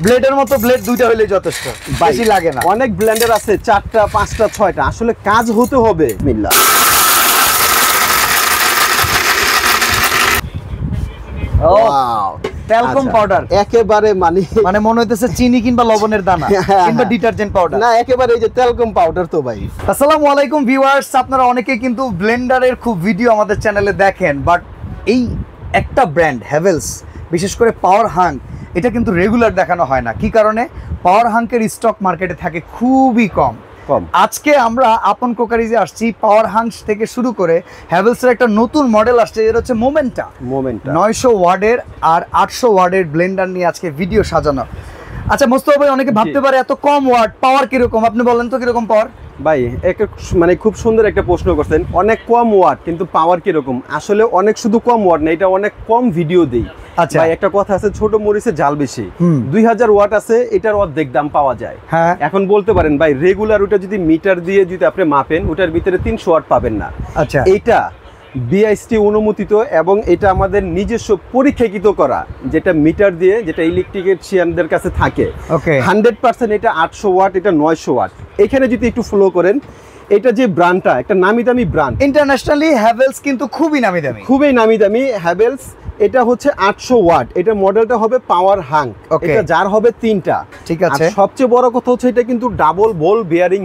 ব্লেডের মতো ব্লেড দুইটা হইলে যথেষ্ট, বেশি লাগে না। অনেক ব্লেন্ডার আছে 4টা 5টা 6টা, আসলে কাজ হতে হবে। বিসমিল্লাহ। ট্যালকম পাউডার একেবারে মানে মনে হইতেছে চিনি কিংবা লবণের দানা কিংবা ডিটারজেন্ট পাউডার না, একেবারে এই যে ট্যালকম পাউডার তো ভাই। আসসালামু আলাইকুম ভিউয়ার্স, আপনারা অনেকে কিন্তু ব্লেন্ডারের খুব ভিডিও আমাদের চ্যানেলে দেখেন, বাট এই একটা ব্র্যান্ড হ্যাভেলস, বিশেষ করে পাওয়ার হাঙ্ক, এটা কিন্তু রেগুলার দেখানো হয় না। কি কারণে? পাওয়ার হাঙ্কের স্টক মার্কেটে থাকে খুবই কম। আজকে আমরা আপন কোকারিজে আসছি, পাওয়ার হাঙ্ক থেকে শুরু করে হ্যাভেলসের একটা নতুন মডেল আসছে, যেটা হচ্ছে মোমেন্টা 900 ওয়াটের আর 800 ওয়াটের ব্লেন্ডার নিয়ে আজকে ভিডিও সাজানো। আচ্ছা মোস্তফা ভাই, অনেকে ভাবতে পারে এত কম ওয়াট, পাওয়ার কিরকম? আপনি বলেন তো কিরকম পাওয়ার? ভাই মানে খুব সুন্দর একটা প্রশ্ন করছেন। অনেক কম ওয়াট কিন্তু পাওয়ার কিরকম? আসলে অনেক শুধু কম ওয়াট না, এটা অনেক কম ভিডিও দেই। আচ্ছা ভাই একটা কথা আছে, ছোট মরিচে জাল বেশি। 2000 ওয়াট আছে, এটার অর্ধেক দাম পাওয়া যায়। হ্যাঁ, এখন বলতে পারেন ভাই রেগুলার ওটা যদি মিটার দিয়ে যদি আপনি মাপেন, ওটার ভিতরে 300 ওয়াট পাবেন না। আচ্ছা, এইটা বিআইএসটি অনুমোদিত এবং এটা আমাদের নিজস্ব পরীক্ষাকৃত করা, যেটা মিটার দিয়ে, যেটা ইলেকট্রিশিয়ানদের কাছে থাকে। 100% এটা 800 ওয়াট, এটা 900 ওয়াট। এখানে যদি একটু ফলো করেন, এটা যে ব্র্যান্ডটা একটা নামি দামি ব্র্যান্ড, ইন্টারন্যাশনালি হ্যাভেলস কিন্তু খুবই নামি দামি, খুবই নামি দামি হ্যাভেলস। এটা হচ্ছে 800 ওয়াট, এটা মডেলটা হবে পাওয়ার হাঙ্ক, এটা যার হবে 3টা। ঠিক আছে, সবচেয়ে বড় কথা হচ্ছে এটা কিন্তু ডাবল বল বিয়ারিং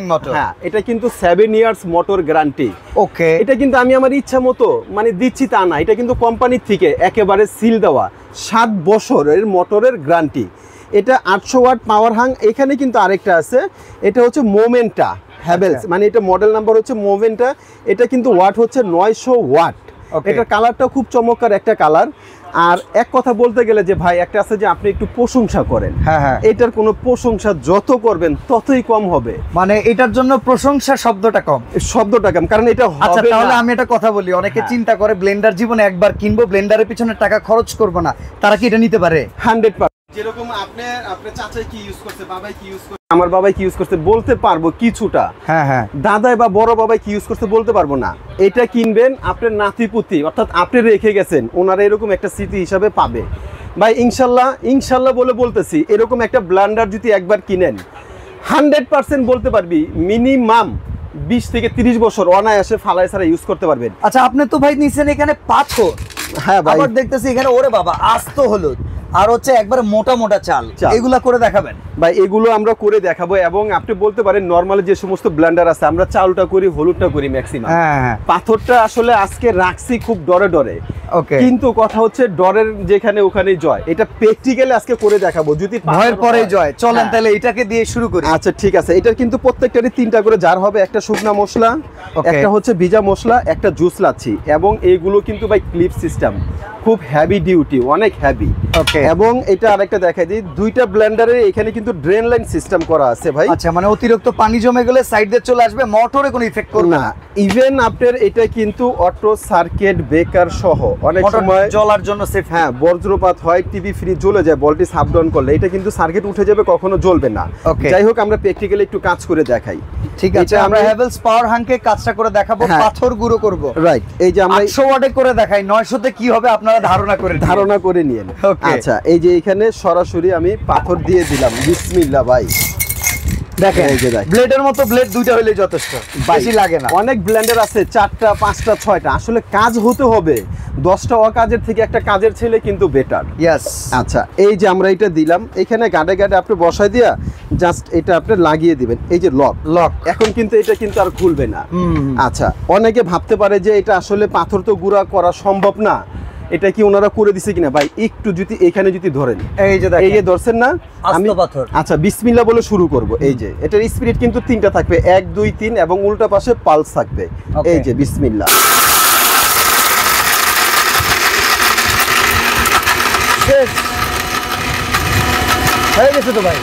মোটর। হ্যাঁ, এটা কিন্তু 7 ইয়ার্স মোটর গ্যারান্টি। ওকে, এটা কিন্তু আমি আমার ইচ্ছা মতো মানে দিচ্ছি তা না, এটা কিন্তু কোম্পানির থেকে একেবারে সিল দেওয়া 7 বছরের মোটরের গ্যারান্টি। এটা 800 ওয়াট পাওয়ার হাঙ্ক। এখানে কিন্তু আরেকটা আছে, এটা হচ্ছে মোমেন্টা হ্যাভেলস, মানে এটা মডেল নাম্বার হচ্ছে মোমেন্টা। এটা কিন্তু ওয়াট হচ্ছে 900 ওয়াট। এটার কালারটা খুব চমৎকার একটা কালার। আর এক কথা বলতে গেলে যে ভাই একটা আছে যে আপনি একটু প্রশংসা করেন, হ্যাঁ, এটার কোনো প্রশংসা যত করবেন ততই কম হবে। মানে এটার জন্য প্রশংসা শব্দটা কম, কারণ এটা হবে। আচ্ছা তাহলে আমি একটা কথা বলি, অনেকে চিন্তা করে ব্লেন্ডার জীবনে একবার কিনবো, ব্লেন্ডারের পিছনে টাকা খরচ করব না, তারা কি এটা নিতে পারে? 100%। যেরকম আপনার চাচাই কি ইউজ করছে, বাবাই কি ইউজ করছে, আমার বাবাই কি ইউজ করছে বলতে পারবো কিছুটা, হ্যাঁ, দাদাই বা বড় বাবাই কি ইউজ করছে বলতে পারবো না। এটা কিনবেন আপনার নাতিপুতি, অর্থাৎ আপনি রেখে গেছেন, ওনারা এরকম একটা স্মৃতি হিসাবে পাবে। ভাই ইনশাল্লাহ বলে বলতেছি, এরকম একটা ব্লেন্ডার যদি একবার কিনেন, 100% বলতে পারবি মিনিমাম 20 থেকে 30 বছর অনায়াসে ফালাই ছাড়া ইউজ করতে পারবেন। আচ্ছা আপনি তো ভাই নিছেন এখানে পাথর, হ্যাঁ ভাই, আবার দেখতেছি এখানে ওরে বাবা আস্ত হলুদ, আর হচ্ছে একবারে মোটা মোটা চাল, এগুলা করে দেখাবেন? ভাই এগুলো আমরা করে দেখাবো। এবং আপনি বলতে পারেন নরমালি যে সমস্ত ব্লেন্ডার আছে, আমরা চালটা করি, হলুদটা করি ম্যাক্সিমাম। পাথরটা আসলে আজকে রাখছি খুব ডরে, কিন্তু কথা হচ্ছে ডরের যেখানে ওখানেই জয়। এটা প্র্যাকটিক্যালি আজকে করে দেখাবো, যদি ভয়ের পরে জয়। চলেন তাহলে এটাকে দিয়ে শুরু করি। আচ্ছা ঠিক আছে। এটার কিন্তু প্রত্যেকটারই 3টা করে জার হবে, একটা শুকনা মশলা, একটা হচ্ছে ভিজা মশলা, একটা জুস লাচ্ছি। এবং এইগুলো কিন্তু ভাই ক্লিপ সিস্টেম, খুব হেভি ডিউটি, অনেক হেভি। এবং এটা আরেকটা দেখাই দিই, 2টা ব্লেন্ডারে এখানে কিন্তু ড্রেন লাইন সিস্টেম করা আছে ভাই। আচ্ছা মানে অতিরিক্ত পানি জমে গেলে সাইড দিয়ে চলে আসবে, মোটরে কোনো ইফেক্ট করবে না। ইভেন আপনার এটা কিন্তু অটো সার্কিট ব্রেকার সহ অনেক সময় জ্বলার জন্য সেফ। হ্যাঁ, বজ্রপাত হয়, টিভি ফ্রি জ্বলে যায়, ভোল্টেজ আপ ডাউন করলে এটা কিন্তু সার্কিট উঠে যাবে, কখনো জ্বলবে না। যাই হোক, আমরা প্র্যাকটিক্যালি একটু কাজ করে দেখাই। ঠিক আছে, আমরা হ্যাভেলস পাওয়ার হাঙ্কে কাজটা করে দেখাবো, পাথর গুঁড়ো করব। রাইট, এই যে আমরা 800 ওয়াটে করে দেখাই, 900 তে কি হবে আপনারা ধারণা করে নিয়েন। আচ্ছা, এই যে এখানে সরাসরি আমি পাথর দিয়ে দিলাম। বিসমিল্লাহ ভাই, দেখেন এই যে ব্লেডের মতো ব্লেড দুইটা হইলে যথেষ্ট, বেশি লাগে না। অনেক ব্লেন্ডার আছে 4টা 5টা 6টা, আসলে কাজ হতে হবে। 10টা অকাজের থেকে একটা কাজের ছেলে কিন্তু বেটার। ইয়েস। আচ্ছা, এই যে আমরা এটা দিলাম, এখানে গাড়ে আপনি বসাই দিয়া জাস্ট এটা আপনি লাগিয়ে দিবেন। এই যে লক, এখন কিন্তু এটা কিন্তু আর খুলবে না। আচ্ছা, অনেকে ভাবতে পারে যে এটা আসলে পাথর তো গুঁড়া করা সম্ভব না, এটা কি ওনারা করে দিছে কিনা। ভাই একটু যদি এখানে যদি ধরেন, এই যে ধরছেন না, আমি পাথর। আচ্ছা বিসমিল্লাহ বলে শুরু করব। এই যে এটার স্পিরিট কিন্তু 3টা থাকবে, 1 2 3, এবং উল্টা পাশে পালস থাকবে। এই যে বিসমিল্লাহ, হয়ে গেছে তো ভাই।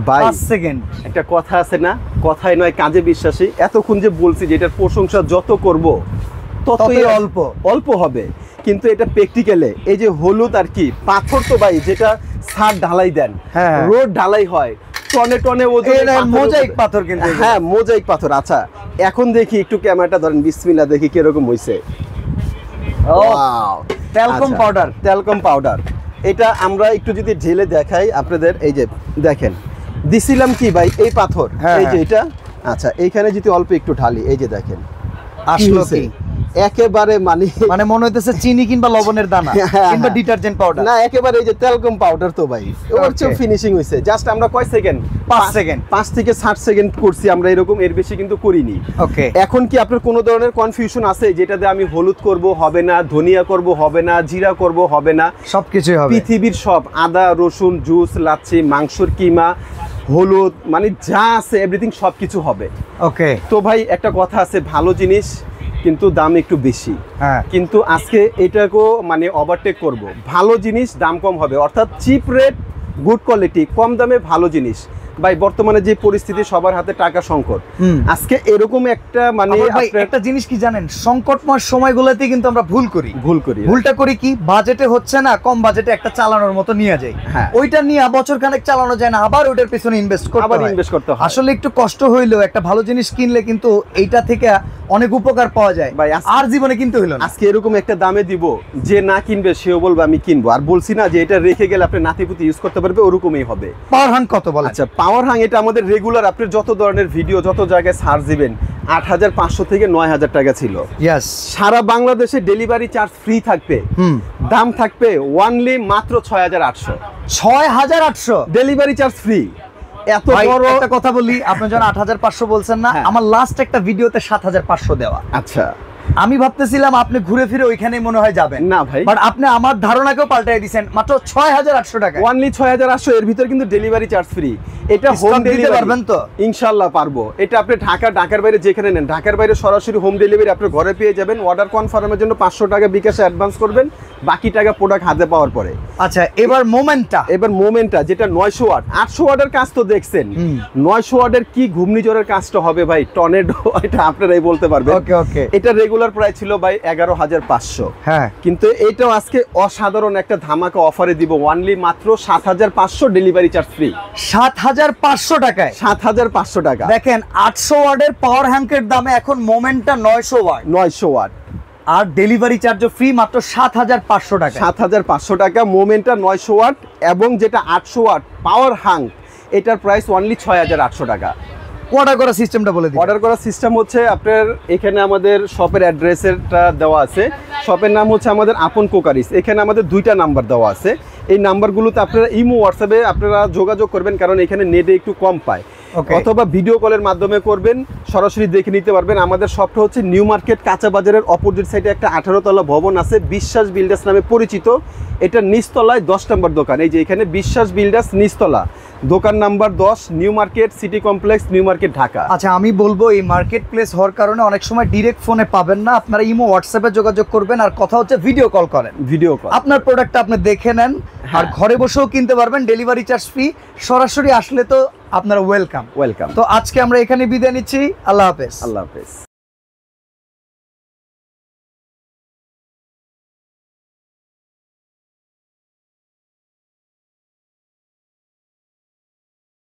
5 সেকেন্ড। একটা কথা আছে না, কথাই নয় কাজে বিশ্বাসী। এতক্ষণ যে বলছি যে এটার প্রশংসা যত করব ততই অল্প হবে, কিন্তু এটা প্র্যাকটিক্যালে এই যে হলুদ আর কি পাথর, তো ভাই যেটা ছাদ ঢালাই দেন, রোড ঢালাই হয়, টনে টনে ওজন, মোজাইক পাথর কিন্তু। হ্যাঁ, মোজাইক পাথর। আচ্ছা এখন দেখি একটু ক্যামেরাটা ধরেন, বিসমিল্লাহ, দেখি কিরকম হইছে। Talcum powder. ট্যালকম পাউডার, এটা আমরা একটু যদি ঢেলে দেখাই আপনাদের, এই যে দেখেন দিছিলাম কি ভাই এই পাথর, এই যে এটা। আচ্ছা এইখানে যদি অল্প একটু ঢালি, এই যে দেখেন আসলো কি একেবারে মানে মনে হইতেছে চিনি কিংবা লবণের দানা কিংবা ডিটারজেন্ট পাউডার না, একেবারে এই যে ট্যালকম পাউডার তো ভাই ওর চেয়ে ফিনিশিং হইছে। জাস্ট আমরা কয় সেকেন্ড, 5 সেকেন্ড, 5 থেকে 60 সেকেন্ড করছি আমরা, এরকম এর বেশি কিন্তু করিনি। ওকে, এখন কি আপনার কোনো ধরনের কনফিউশন আছে যেটাতে আমি হলুদ করব হবে না, ধনিয়া করব হবে না, জিরা করব হবে না? সবকিছুই হবে। পৃথিবীর সব আদা রসুন জুস, লাচ্ছি, মাংসর কিমা, হলুদ, মানে যা আছে এভরিথিং সবকিছু হবে। ওকে, তো ভাই একটা কথা আছে, ভালো জিনিস কিন্তু দাম একটু বেশি। হ্যাঁ, কিন্তু আজকে এটাকেও মানে ওভারটেক করব, ভালো জিনিস দাম কম হবে, অর্থাৎ চিপ রেট গুড কোয়ালিটি, কম দামে ভালো জিনিস। ভাই বর্তমানে যে পরিস্থিতি, সবার হাতে টাকা সংকট, আজকে এরকম একটা মানে ভাই একটা জিনিস কি জানেন, সংকটময় সময়গুলোতে কিন্তু আমরা ভুল করি। ভুলটা করি কি, বাজেটে হচ্ছে না, কম বাজেটে একটা চালানোর মতো নিয়ে যাই, ওইটা নিয়ে বছর খানেক চালানো যায় না, আবার ওইটার পিছনে ইনভেস্ট করতে হয়। আসলে একটু কষ্ট হইলেও একটা ভালো জিনিস কিনলে কিন্তু এইটা থেকে অনেক উপকার পাওয়া যায় ভাই, আর জীবনে কিনতে হইলো না। আজকে এরকম একটা দামে দিব, যে না কিনবে সেও বলবে আমি কিনবো, আর বলছি না যে এটা রেখে গেলে আপনি নাতিপুতি ইউজ করতে পারবে, ওরকমই হবে। পাওয়ার হাং কত বলে? আচ্ছা পাওয়ার হাং এটা আমাদের রেগুলার, আপনি যত ধরনের ভিডিও যত জায়গায় সার্চ দিবেন 8500 থেকে 9000 টাকা ছিল। ইয়েস, সারা বাংলাদেশে ডেলিভারি চার্জ ফ্রি থাকবে, দাম থাকবে অনলি মাত্র 6800। 6800 ডেলিভারি চার্জ ফ্রি। এত বড় একটা কথা বলি, আপনি যখন 8500 বলছেন না, আমার লাস্ট একটা ভিডিওতে 7500 দেওয়া। আচ্ছা আমি ভাবতেছিলাম আপনি ঘুরে ফিরে ওইখানেই মনে হয় যাবেন, না ভাই, বাট আপনি আমার ধারণাকেও পাল্টাই দিয়েছেন, মাত্র 6800 টাকা, অনলি 6800, এর ভিতর কিন্তু ডেলিভারি চার্জ ফ্রি। এটা হোম ডেলিভারি পারবেন তো? ইনশাআল্লাহ পারবো। এটা আপনি ঢাকার বাইরে যেখানে নেন, ঢাকার বাইরে সরাসরি হোম ডেলিভারি আপনার ঘরে পেয়ে যাবেন। অর্ডার কনফার্মের জন্য 500 টাকা বিকাশে অ্যাডভান্স করবেন, বাকি টাকা প্রোডাক্ট হাতে পাওয়ার পরে। আচ্ছা এবার মোমেন্টটা যেটা 900 ওয়াট, 800 ওয়াটের কাজ তো দেখছেন, 900 ওয়াটের কি ঘূর্ণিঝড়ের কাজটা হবে ভাই, টর্নেডো, এটা আপনারাই বলতে পারবেন। ওকে, এটা রেগুলার প্রাইস ছিল ভাই 11500, হ্যাঁ, কিন্তু এটাও আজকে অসাধারণ একটা ধামাকা অফারে দিব, অনলি মাত্র 7500, ডেলিভারি চার্জ ফ্রি। 7500 টাকায়, 7500 টাকা। দেখেন 800 ওয়াটের পাওয়ার হ্যাঙ্কের দামে এখন মোমেন্টটা 900 ওয়াট, আর ডেলিভারি চার্জও ফ্রি, মাত্র 7500 টাকা। 7500 টাকা মোমেন্টটা 900 ওয়াট, এবং যেটা 800 ওয়াট পাওয়ার হ্যাঙ্ক, এটার প্রাইস অনলি 6800 টাকা। অর্ডার করার সিস্টেমটা বলে দিন। অর্ডার করার সিস্টেম হচ্ছে আপনার এখানে আমাদের শপের অ্যাড্রেসেরটা দেওয়া আছে। শপের নাম হচ্ছে আমাদের আপন কোকারিস। এখানে আমাদের 2টা নাম্বার দেওয়া আছে। এই নাম্বারগুলোতে আপনারা ইমো হোয়াটসঅ্যাপে আপনারা যোগাযোগ করবেন, কারণ এখানে নেটে একটু কম পায়, অথবা ভিডিও কলের মাধ্যমে করবেন, সরাসরি দেখে নিতে পারবেন। আমাদের শপটা হচ্ছে নিউ মার্কেট কাঁচা বাজারের অপোজিট সাইডে একটা 18 তলা ভবন আছে, বিশ্বাস বিল্ডার্স নামে পরিচিত। এটা নিচতলায় 10 নম্বর দোকান, এই যে এখানে বিশ্বাস বিল্ডার্স নিচতলা, দোকান number 10, new market city complex, new market, Dhaka. আচ্ছা আমি বলবো এই মার্কেট প্লেস হওয়ার কারণে অনেক সময় ডিরেক্ট ফোনে পাবেন না, আপনারা ইমো হোয়াটসঅ্যাপে যোগাযোগ করবেন, আর কথা হচ্ছে ভিডিও কল করেন, আপনার প্রোডাক্টটা আপনি দেখে নেন, আর ঘরে বসেও কিনতে পারবেন, ডেলিভারি চার্জ ফ্রি। সরাসরি আসলে তো আপনারা ওয়েলকাম। তো আজকে আমরা এখানে বিদায় নিচ্ছি, আল্লাহ হাফেজ।